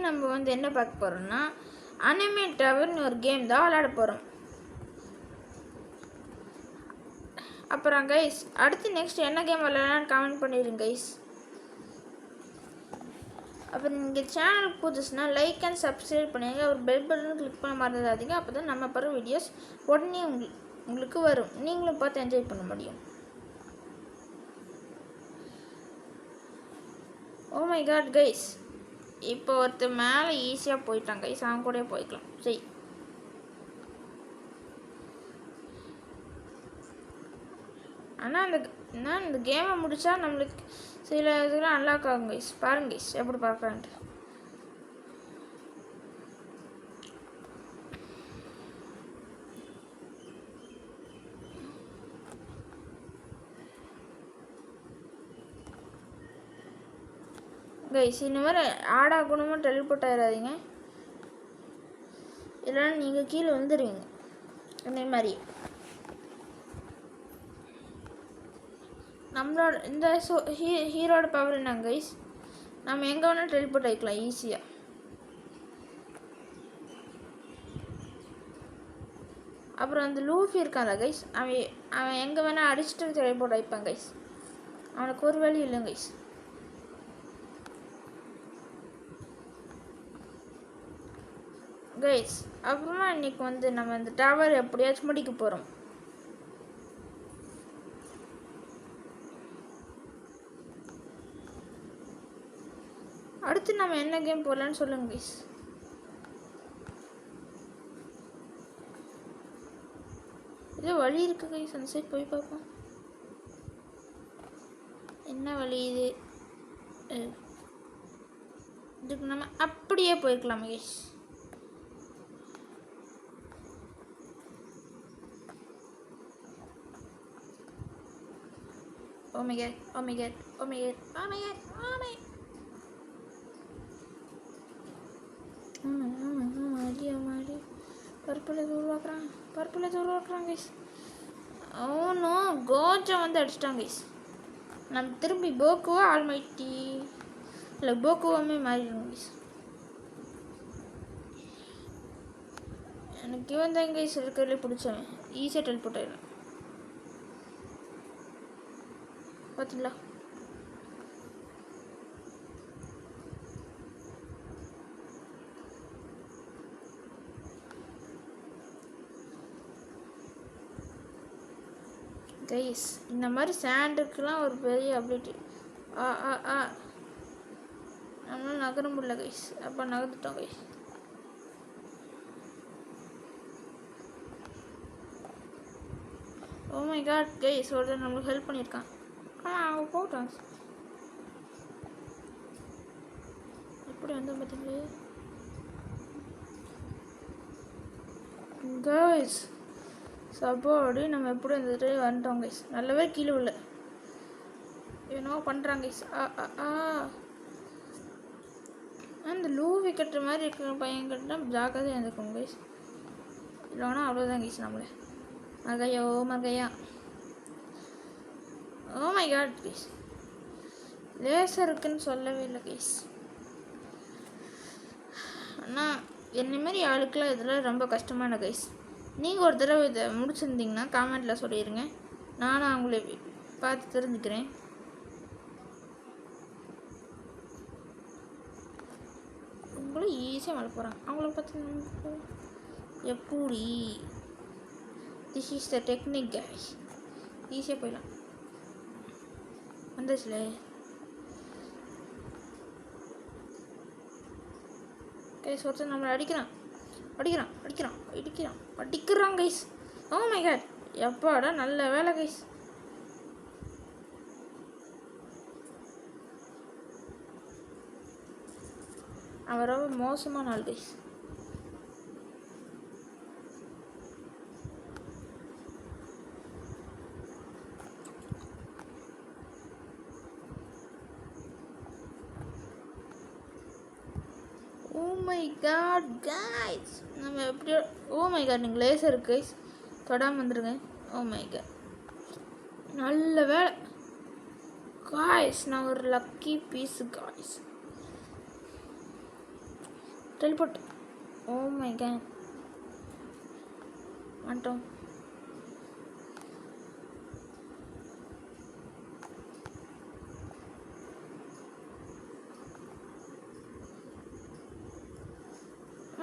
நம்ம வந்து என்ன பார்க்க போகிறோம்னா அனிமே டவர்னு ஒரு கேம் தான் விளையாட போகிறோம். அப்புறம் கைஸ் அடுத்து நெக்ஸ்ட் என்ன கேம் விளையாடலான்னு கமெண்ட் பண்ணிடுங்க கைஸ். அப்புறம் நீங்கள் சேனலுக்கு புதுசுனா லைக் அண்ட் சப்ஸ்கிரைப் பண்ணுங்க. ஒரு பெல் பட்டன் கிளிக் பண்ண மறந்துடாதீங்க. அப்போ தான் நம்ம போகிற வீடியோஸ் உடனே உங்களுக்கு வரும். நீங்களும் பார்த்து என்ஜாய் பண்ண முடியும். ஓ மை காட் கைஸ், இப்போ ஒருத்தர் மேலே ஈஸியாக போயிட்டாங்க கைஸ். அவங்க கூட போய்க்கலாம். சரி, ஆனால் இந்த கேமை முடித்தா நம்மளுக்கு சில இதெல்லாம் அன்லாக் ஆகும் கைஸ். பாருங்க கைஸ் எப்படி பார்க்கலான்ட்டு. கைஸ் இந்த மாதிரி ஆடாகணுமும் டெலிபோர்ட் ஆயிடாதீங்க, இல்லைன்னா நீங்கள் கீழே வந்துடுவீங்க. இந்த மாதிரி நம்மளோட இந்த ஹீரோட பவர் என்னங்க கைஸ், நம்ம எங்கே வேணால் டெலிபோர்ட் ஆகிக்கலாம் ஈஸியாக. அப்புறம் அந்த லூஃபி இருக்கான்ல கைஸ், அவன் எங்கே வேணால் அடிச்சுட்டு டெலிபோர்ட் ஆகிப்பான் கைஸ். அவனுக்கு ஒரு வேலையும் இல்லை கைஸ். கைஸ் அப்புறமா இன்னைக்கு வந்து நம்ம இந்த டவர் எப்படியாச்சும் முடிக்க போகிறோம். அடுத்து நம்ம என்ன கேம் போடலான்னு சொல்லுங்க கைஸ். இது வழி இருக்கு கைஸ், அந்த சைட் போய் பார்ப்போம். என்ன வழி இது? இதுக்கு நம்ம அப்படியே போயிருக்கலாம் guys. Oh my god, oh my god, oh my god, oh my god, oh my god. மாடி பர்பிளை உருவாக்குறான் கைஸ். அவனோ கோஜா வந்து அடிச்சிட்டான் கைஸ். நம்ம திரும்பி போக்குவா ஆல்மைட்டி இல்லை போக்குவாமே மாறிடும் கைஸ். எனக்கு இவன் தான் கைஸ் இருக்கிறதுலே பிடிச்சவன். ஈஸியாக டெலிபோர்ட் ஆயிடும் பார்த்தீங்களா. கைஸ் இந்த மாதிரி சாண்டுக்கெலாம் ஒரு பெரிய அப்டேட்டு. நம்மளால நகர முடியல கைஸ். அப்போ நகர்ந்துட்டோம் guys. Oh my god guys, ஒருத்தர் நம்மளுக்கு ஹெல்ப் பண்ணியிருக்கான். அவங்க போட்டாங்க எப்படி வந்து பார்த்தீங்களே கைஸ். சப்போர்டு நம்ம எப்படி வந்துட்டு வந்துட்டோம் கைஸ். நல்லாவே கீழே உள்ள ஏன்னோ பண்ணுறாங்க கைஸ். அந்த லூவி கட்டுற மாதிரி இருக்கிற பையன் கட்டினா ஜாக்கிரதையாக இருந்துக்கோங்க கைஸ். இல்லைனா அவ்வளோதான் கைஸ். நம்மளே மகையா oh my god guys, laser இருக்குன்னு சொல்லவே இல்லை கைஸ். ஆனால் என்ன மாதிரி ஆளுக்கெல்லாம் இதெல்லாம் ரொம்ப கஷ்டமான கைஸ். நீங்கள் ஒரு தடவை இதை முடிச்சிருந்தீங்கன்னா காமெண்ட்டில் சொல்லிடுங்க, நானும் அவங்கள பார்த்து தெரிஞ்சுக்கிறேன். உங்களும் ஈஸியாக மேலே போகிறாங்க. அவங்கள பார்த்து எப்படி this is the technique guys. ஈஸியாக போயிடலாம். வந்துச்சுல கைஸ். ஒருத்தர் நம்மளை அடிக்கிறான் கைஸ். ஓ மை காட், எப்பாடா நல்ல வேலை கைஸ். அவன் ரொம்ப மோசமான ஆள் guys. Oh my god guys, நம்ம எப்படியோ ஓ மை காட் நீங்கள் லேசர் இருக்கு கைஸ், தொடாமல் வந்துடுங்க. ஓ மை காட் நல்ல வேலை காய்ஸ், நான் ஒரு lucky piece guys. Teleport. Oh my god, வந்துட்டோம்.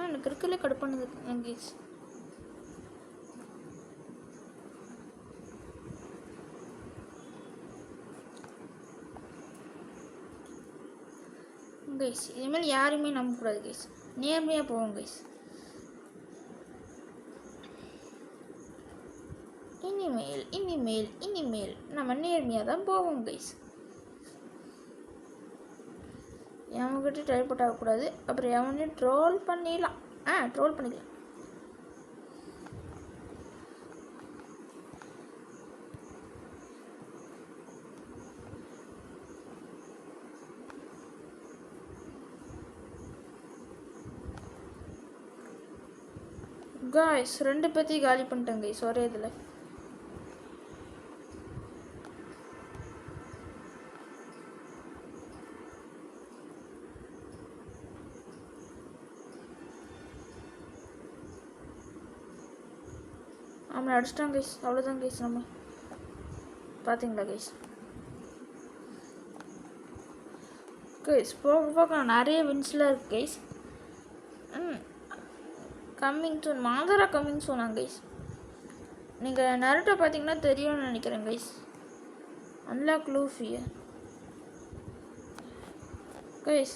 எனக்கு இருக்கலே கடுப்பானது கைஸ். கைஸ் இனிமேல் யாருமே நம்பக்கூடாது கைஸ், நேர்மையாக போவோம் கைஸ். இனிமேல் நம்ம நேர்மையாக தான் போவோம் கைஸ். எவன்கிட்ட டெலிபோர்ட் ஆகக்கூடாது. அப்புறம் எவனையும் ட்ரோல் பண்ணிடலாம். ட்ரோல் பண்ணிக்கலாம். காய்ஸ் 2 பேத்தையும் காலி பண்ணிட்டேன் கைஸ் ஒரே இதில். அவனை அடிச்சிட்டான் கைஸ். அவ்வளோதான் கைஸ். நம்ம பார்த்தீங்களா கைஸ்? கைஸ் போக போக நிறைய வின்ஸ்லாம் இருக்குது கைஸ். கம்மிங் சூன், மாதரா கம்மிங் சூனாங்க கைஸ். நீங்கள் நருட்டோ பார்த்தீங்கன்னா தெரியும்னு நினைக்கிறேன் கைஸ். அன்லாக் லூஃபியை கைஸ்.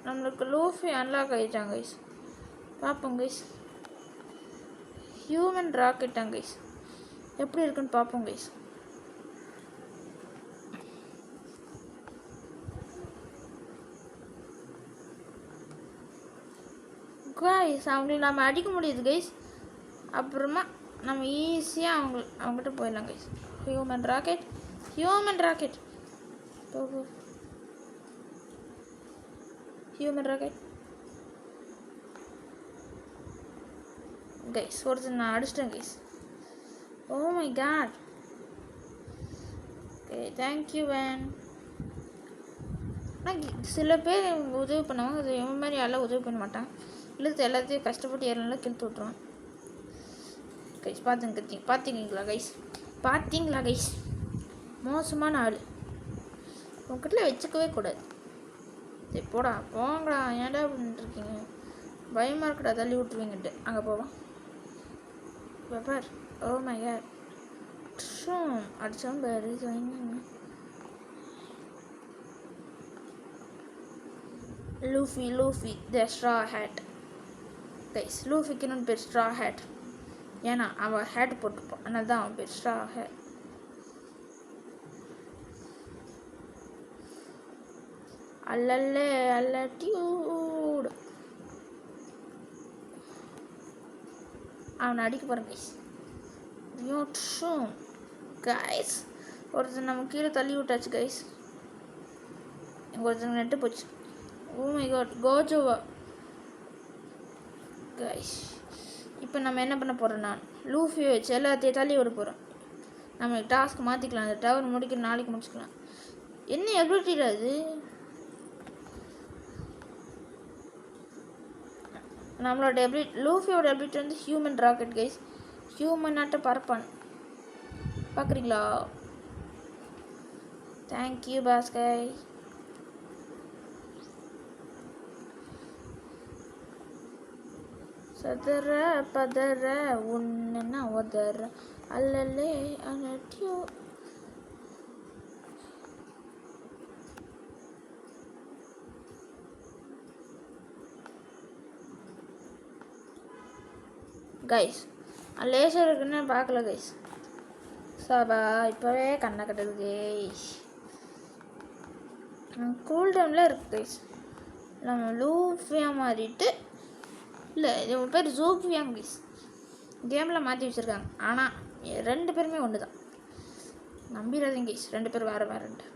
நம்மளுக்கு லூஃபி அன்லாக் ஆகிட்டாங்க கைஸ். பார்ப்போம் கைஸ். ஹியூமன் ராக்கெட்டாங்க கைஸ், எப்படி இருக்குன்னு பார்ப்போம் கைஸ். கைஸ் அவங்களுக்கு நம்ம அடிக்க முடியுது கைஸ். அப்புறமா நம்ம ஈஸியாக அவங்ககிட்ட போயிடலாம் guys. Human rocket human rocket guys. ஒருத்தர் நான் அடிச்சிட்டேன் guys. Oh my god. Okay thank you வேன். ஆனால் சில பேர் உதவி பண்ணுவாங்க, அது எவன் மாதிரி யாரெல்லாம் உதவி பண்ண மாட்டான். இல்லை எல்லாத்தையும் கஷ்டப்பட்டு ஏறலாம் கிழித்து விட்ருவான் கைஸ். பார்த்தீங்களா கைஸ்? மோசமான ஆள். உங்ககிட்ட வச்சுக்கவே கூடாது. சரி போடா போங்கடா, ஏன்டா அப்படின்ட்டு இருக்கீங்க? பயமாக இருக்கடா, தள்ளி விட்டுருவீங்கட்டு. அங்கே போவோம் பார். ஓ மை காட், அடித்தோம் பாரு. Luffy the straw hat guys. லூஃபிக்கு இன்னொன்று பேர் ஸ்ட்ரா ஹேட். ஏன்னா அவன் ஹேட் போட்டுப்பான், அதனால தான் அவன் பேர் ஸ்ட்ரா ஹேட். அல்லட்டியூட். அவனை அடிக்க போகிறேன் கைஸ். கைஸ் ஒருத்தர் நம்ம கீழே தள்ளி விட்டாச்சு கைஸ். ஒருத்தர் நெட்டு போச்சு. ஓ மை காட், கோஜோவா கைஸ். இப்போ நம்ம என்ன பண்ண போகிறோம்? நான் லூஃபியை வச்சு எல்லாத்தையும் தள்ளி விட போகிறோம். நம்ம டாஸ்க் மாற்றிக்கலாம். அந்த டவர் முடிக்கிற நாளைக்கு முடிச்சுக்கலாம். என்ன எபிலிட்டிடா இது? நம்மளோட லூஃபியோட எபிலிட்டி வந்து ஹியூமன் ராக்கெட் கைஸ். ஹியூமன் ஆட்ட பறப்பான். பார்க்குறீங்களா? தேங்க்யூ பாஸ்கை. சதற பதற உன்னா உதற அல்லலே அலட்டியோ. கைஸ் லேசர் இருக்குன்னு பார்க்கல கைஸ். சாபா இப்போவே கண்ணை கட்டுது கைஸ். கூல் டவுனில் இருக்குது கைஸ். நம்ம லூஃபியாக மாறிட்டு, இல்லை இது பேர் ஜூஃபியாங்க கைஸ். கேமில் மாற்றி வச்சுருக்காங்க. ஆனால் 2 பேருமே ஒன்று தான். நம்பிடாதீங்க கைஸ், 2 பேர் வேறு வேறுன்ட்டு.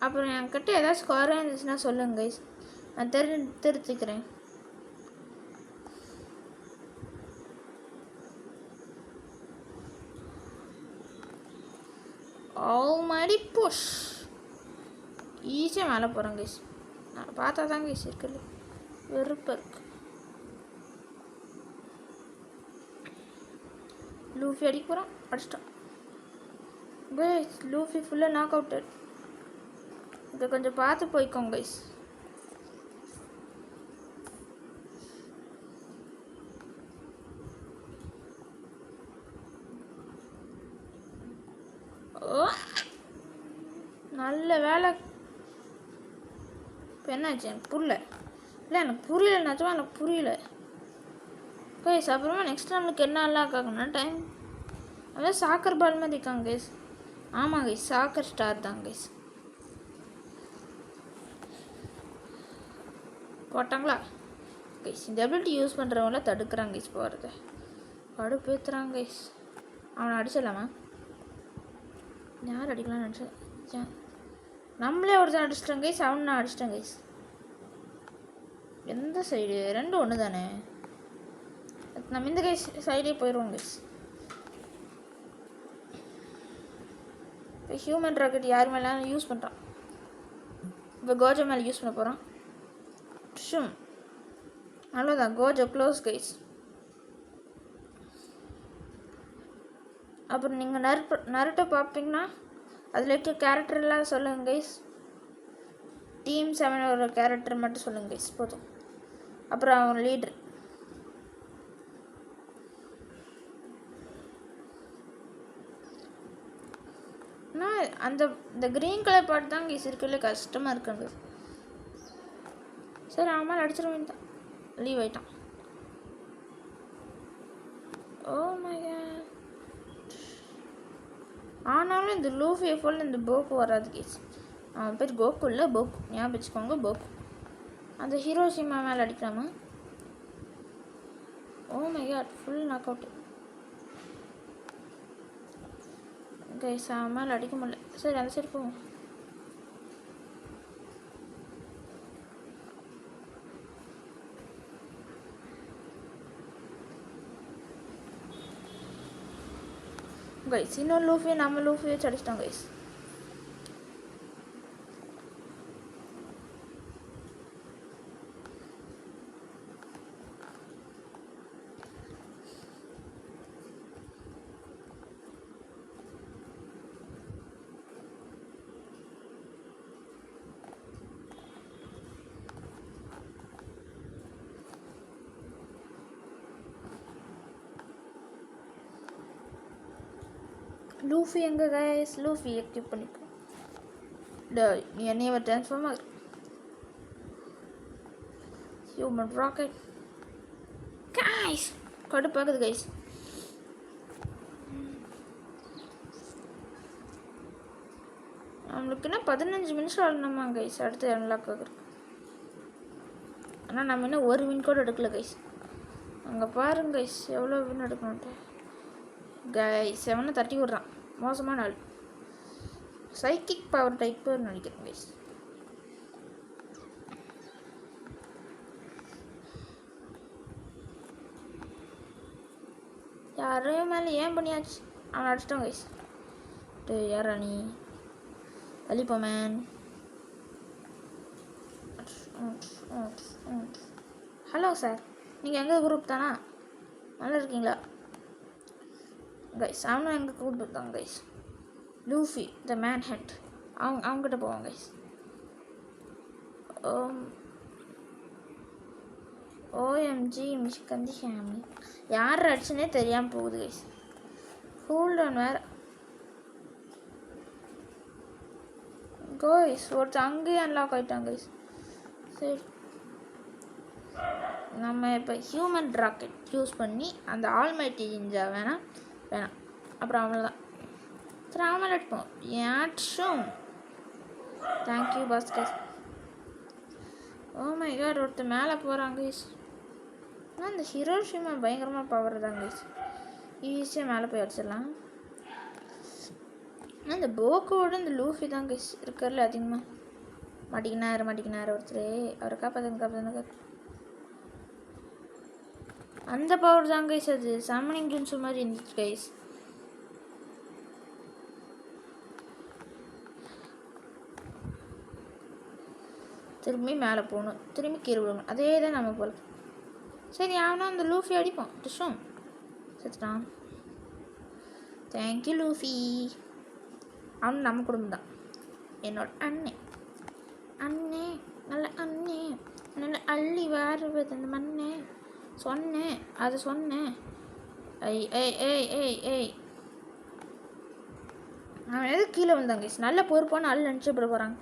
அப்புறம் என்கிட்ட ஏதாச்சும் குறை இருந்துச்சுன்னா சொல்லுங்க கைஸ், நான் திருத்திக்கிறேன். Almighty push. ஈஸியாக மேலே போகிறேன் கைஸ். நான் பார்த்தா தான் கைஸ் இருக்குல்ல வெறுப்பாக இருக்கு. லூஃபி அடிக்க போகிறான், அடிச்சிட்டான் கைஸ். லூஃபி ஃபுல்லாக நாக் அவுட்டு. இதை கொஞ்சம் பார்த்து போய்க்கோங்க கைஸ். ஓ நல்ல வேலை. இப்போ என்னாச்சு எனக்கு புரியல. இல்லை எனக்கு புரியல, நிஜமா எனக்கு புரியல கைஸ். அப்புறமா நெக்ஸ்ட் நம்மளுக்கு என்ன அன்லாக் ஆகணும்னா டைம் அதான் சாக்கர் பால் மாதிரி இருக்காங்க கைஸ். ஆமாம் கைஸ், சாக்கர் ஸ்டார் தான் கைஸ். போட்டாங்களா கைஸ்? இந்த எபிலிட்டி யூஸ் பண்ணுறவங்கள தடுக்கிறாங்க கைஸ் போகிறத. கடுப்பேற்றுறாங்க கைஸ். அவனை அடிச்சிடலாமா? யார் அடிக்கலாம்னு நினச்சேன். நம்மளே ஒருத்தன் அடிச்சிட்டோம் கைஸ். அவன் நான் அடிச்சிட்டேன் கைஸ். எந்த சைடு? ரெண்டும் ஒன்று தானே. நம்ம இந்த கைஸ் சைடே போயிடுவோம் கைஸ். இப்போ ஹியூமன் ராக்கெட் யார் மேலே யூஸ் பண்ணுறான்? இப்போ கோஜோ மேலே யூஸ் பண்ண போகிறான். ஷும் அவ்வளோதான், கோஜோ க்ளோஸ் கைஸ். அப்புறம் நீங்கள் நருட்டோ பார்ப்பீங்கன்னா அதில் இருக்க கேரக்டர்லாம் சொல்லுங்கள் கைஸ். டீம் 7 கேரக்டர் மட்டும் சொல்லுங்கள் கைஸ் போதும். அப்புறம் அவன் லீடர். ஆனால் இந்த க்ரீன் கலர் பாட்டு தான் கைஸ் இருக்குல்ல கஷ்டமாக இருக்குங்க. சரி அவன் மேலே அடிச்சிட வேண்டாம், லீவ் ஆகிட்டான். Oh my god. ஆனாலும் இந்த லூஃபியை போல் இந்த போக்கு வராது கேஸ். அவன் பேர் கோக்கு இல்லை, போக்கு ஞாபகம் வச்சுக்கோங்க, போக்கு. அந்த ஹீரோஷிமா மேலே அடிக்கலாமா? Oh my god, full knock out guys. அவன் மேலே அடிக்க முடியல. சரி அந்த சைடு போவோம். கைஸ் இன்னொரு லூஃபி நம்ம லூஃபி வச்சு அடிச்சிட்டோம் கைஸ். லூஃபி எங்கே கைஸ்? லூஃபி எக்யூப் பண்ணிக்கோ. நீ என்னைய ட்ரான்ஸ்ஃபார்ம் ஆகு. ஹியூமன் ராக்கெட் கைஸ் கடுப்பாகுது கைஸ். நம்மளுக்குன்னா 15 நிமிஷம் ஆகணுமா கைஸ் அடுத்து அன்லாக் ஆகுது. ஆனால் நம்ம இன்னும் ஒரு வின் கூட எடுக்கல கைஸ். அங்கே பாருங்க கைஸ் எவ்வளோ வின் எடுக்கணுன்ட்டு. கைஸ் எவனை தட்டி விட்றான், மோசமான ஆள். சைக்கிக் பவர் டைப்பு நினைக்கிறேன் கைஸ். யாரையும் மேலே ஏன் பண்ணியாச்சு. அவனை அடிச்சிட்டான் கைஸ். யாரா நீ? Aleppo man. ஹலோ சார், நீங்கள் எங்கள் குரூப் தானா? நல்லா இருக்கீங்களா கைஸ்? அவனும் எங்கள் குரூப் தான் guys. Luffy the man hunt. அவங்ககிட்ட போவாங்க கைஸ். OMG மிஷ்கந்தி family. யார் அடிச்சுனே தெரியாமல் போகுது கைஸ். ஹோல்டன் வேறு கைஸ். ஒருத்தர் அங்கேயே அன்லாக் ஆகிட்டாங்க கைஸ். சரி நம்ம இப்போ ஹியூமன் ராக்கெட் யூஸ் பண்ணி அந்த ஆல்மைட்டி இஞ்சா வேணாம். அப்புறம் அவ்வளோதான். சரி அவன் அடிப்போம். யாச்சும் thank you boss guys. Oh my god, ஒருத்தர் மேலே போகிறாங்க கைஸ். ஆனால் இந்த ஹிரோஷிமா பயங்கரமாக பவர் தான் கைஸ். ஈஸியாக மேலே போய் அடிச்சிடலாம். ஆனால் இந்த போக்கோட இந்த லூஃபி தான் கைஸ் இருக்கிறதுல அதிகமாக மாட்டிக்கினார் ஒருத்தர். அவரை காப்பாற்றுங்க. அந்த பவர் தான் கைஸ் அது சம்மனிங் ஜூன்ஸ் மாதிரி இருந்துச்சு கைஸ். திரும்பி மேலே போகணும், திரும்பி கீழே விடணும். அதே தான் நம்ம போல். சரி அவனா அந்த லூஃபி அடிப்போம். டிஷும் செத்துட்டான். Thank you Luffy. அவன் நம்ம குடும்பம் தான். என்னோட அண்ணே அண்ணே நல்ல அண்ணே நல்ல அள்ளி வாருவது அந்த மண்ணே சொன்னேன், அது சொன்னேன். ஐய் ஏய் ஏய் ஏய் ஏய் அவன் எது கீழே வந்தான் கைஸ். நல்ல பொறுப்பான அள்ளி நினச்சி போட போகிறாங்க.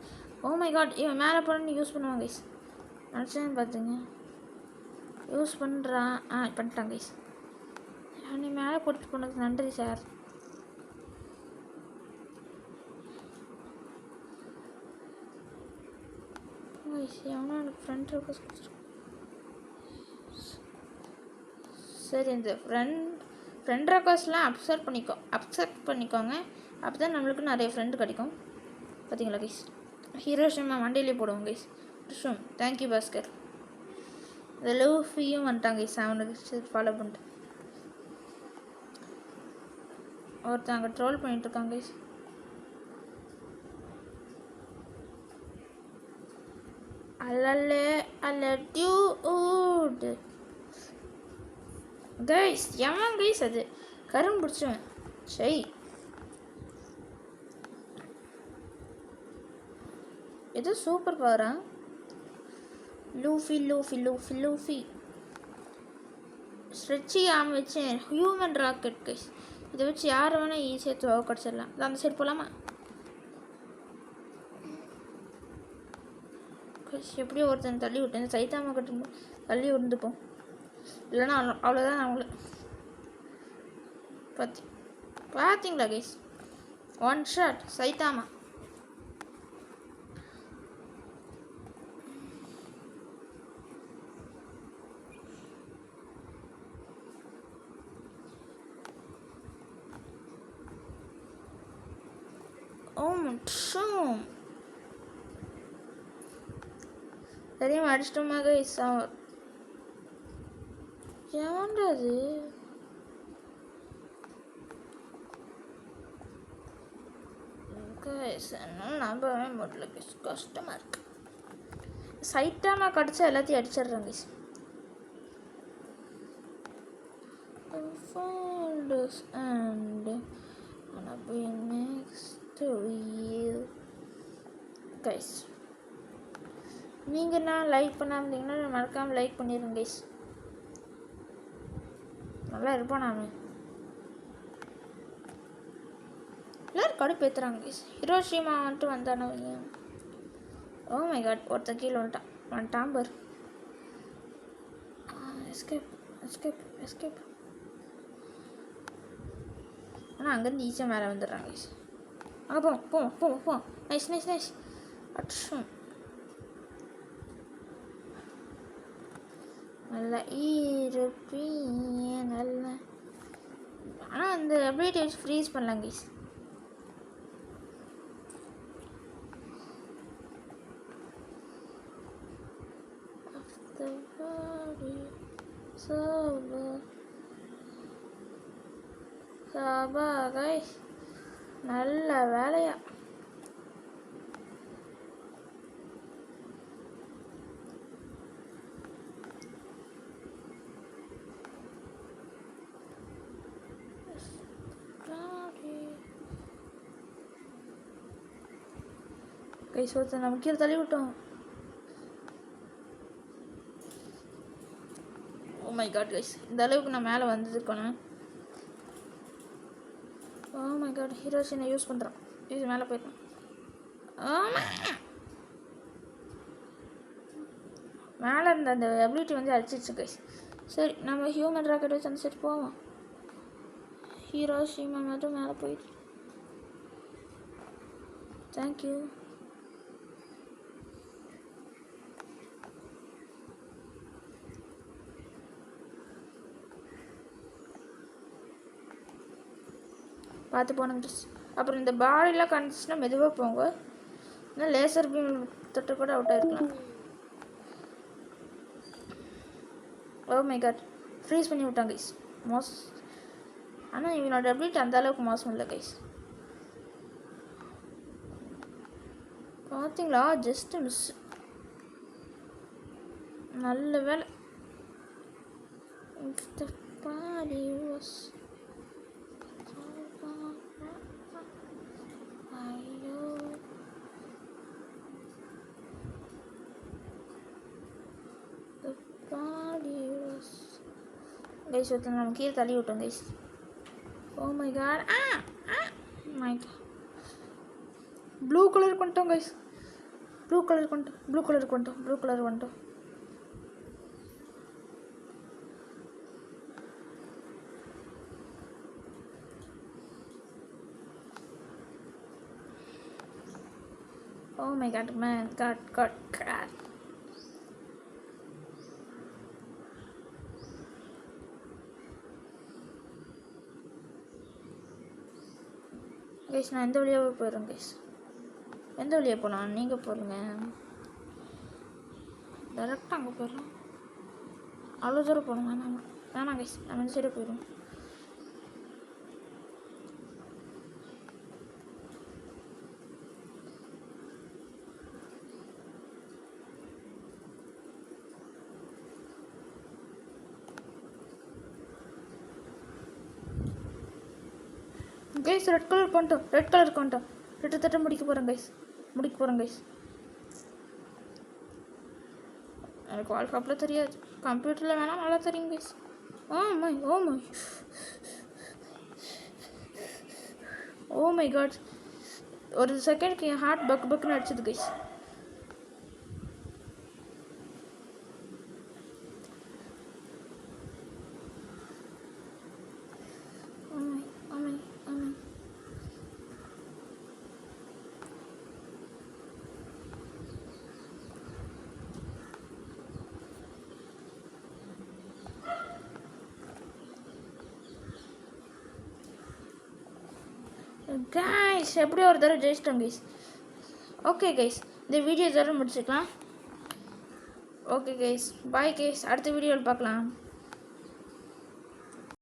ஓ மை காட், இவன் மேலே போகிறன்னு யூஸ் பண்ணுவான் கைஸ். நினச்சேன்னு பார்த்துங்க யூஸ் பண்ணுறான். பண்ணிட்டான் கைஸ். அவனை மேலே போட்டு போனதுக்கு நன்றி சார். எவனோ எனக்கு ஃப்ரெண்ட் ரெக்வஸ்ட் கொடுத்துருக்கான். சரி இந்த ஃப்ரெண்ட் ரெக்வஸ்ட்லாம் அக்செப்ட் பண்ணிக்கோங்க. அப்போ தான் நம்மளுக்கு நிறைய ஃப்ரெண்டு கிடைக்கும். பார்த்தீங்களா கைஸ், ஹீரோஷிமா மண்டையிலே போடுவோம் கைஸ். ஷூம் தேங்க்யூ பாஸ்கர். இந்த லூஃபியும் வந்துட்டாங்க கைஸ். அவனுக்கு ஃபாலோ பண்ணிட்டு ஒருத்தன் அங்கே ட்ரோல் பண்ணிட்டு இருக்காங்க கைஸ். அல்லூட் கைஸ். எவன் கைஸ் அது கரும்பு பிடிச்சவன். சரி ஏதோ சூப்பர் பவரா. Luffy Luffy Luffy Luffy stretchy arm வச்சு ஹியூமன் ராக்கெட் கைஸ். இதை வச்சு யாரை வேணால் ஈஸியாக துவக்கடிச்சிடலாம். அந்த சைடு போகலாமா கைஸ்? எப்படியோ ஒருத்தன் தள்ளி விட்டேன். சைத்தாமா கட்டு தள்ளி விட்டுப்போம். இல்லைன்னா அவ்வளோதான். அவங்கள பார்த்தீங்களா கைஸ், ஒன் ஷாட் சைத்தாமா. தெரியுமா அடிச்சிட்டோமா கைஸ்? எவன்றது கைஸ்? இன்னும் நம்பவே முடியல கைஸ், கஷ்டமாக இருக்கு. சைட்டாமா கடிச்சா எல்லாத்தையும் அடிச்சிடுறாங்க guys. And gonna be next to you guys. நீங்கள் நான் லைக் பண்ணாமதிங்கன்னா மறக்காமல் லைக் பண்ணிடுங்க கைஸ். நல்லா இருப்போம். நான் எல்லோரும் கடுப்பேற்றுறாங்க கைஸ். ஹிரோஷிமா வந்துட்டு வந்தானே. ஓ மை காட், ஒருத்தன் கீழே வந்துட்டான் பார். Escape escape escape. ஆனால் அங்கேருந்து ஈஸியாக மேலே வந்துடுறாங்க கைஸ். அங்கே போவோம். Nice nice nice. அட்ஷம் நல்லா இருப்பீங்க நல்லா. ஆனால் அந்த அப்டேட் வச்சு ஃப்ரீஸ் பண்ணலாம் கைஸ். சாபா கைஸ், நல்ல வேலையா. கைஸ் ஒருத்தர் நம்ம கீழே தள்ளி விட்டோம். ஓ மை காட் கைஸ், இந்த அளவுக்கு நான் மேலே வந்ததுக்கணும். ஓ மை காட், ஹீரோஷினை யூஸ் பண்ணுறான். இது மேலே போயிட்டான். மேலே இருந்த அந்த எபிலிட்டி வந்து அடிச்சிச்சு கைஸ். சரி நம்ம ஹியூமன் ராக்கெட் வச்சு அந்த சைடு போவோம். ஹீரோஷிமா மட்டும் மேலே போயிட்டு தேங்க்யூ. பார்த்து போனோம். அப்புறம் இந்த பாடிலாம் கண்டிச்சுன்னா மெதுவாக போங்க. இன்னும் லேசர் பீம் தொட்டு கூட அவுட் ஆகிருக்கலாம். ஓ மை காட், ஃப்ரீஸ் பண்ணி விட்டாங்க கைஸ். ஆனால் இவனோட அப்டேட் அந்த அளவுக்கு மோசம் இல்லை கைஸ். பார்த்தீங்களா, ஜஸ்ட்டு மிஸ். நல்ல வேலை. The party was ஐயோ the party was கைஸ் ஒருத்தர் நம்ம கீழே தள்ளி விட்டோம் guys. Oh my god. My god. Blue colour பண்ணிட்டோம் கைஸ். ப்ளூ கலர் வந்துட்டோம். Oh my god, man. God. Guys நான் எந்த வழியாகவே போயிடுறேன் கைஸ். எந்த வழியாக போகலாம்? நீங்கள் போடுங்க. டேரெக்டாக அங்கே போயிடலாம். அவ்வளோ தூரம் போகணும். வேணாம் கைஸ், நம்ம இந்த சைடு போயிடுவோம். கைஸ் ரெட் கலர் கொண்டோம். கிட்டத்தட்ட முடிக்க போகிறேன் கைஸ். எனக்கு வால்காப்பில் தெரியாது, கம்ப்யூட்டரில் வேணால் நல்லா தெரியும் கைஸ். Oh my God. ஒரு செகண்டுக்கு என் ஹார்ட் பக்குன்னு அடிச்சது கைஸ். கைஸ் எப்படியோ ஒரு தடவை ஜெயிச்சிட்டோம் கைஸ். ஓகே கைஸ், இந்த வீடியோ தடவை முடிச்சுக்கலாம். Okay guys, bye guys. அடுத்த வீடியோவில் பார்க்கலாம்.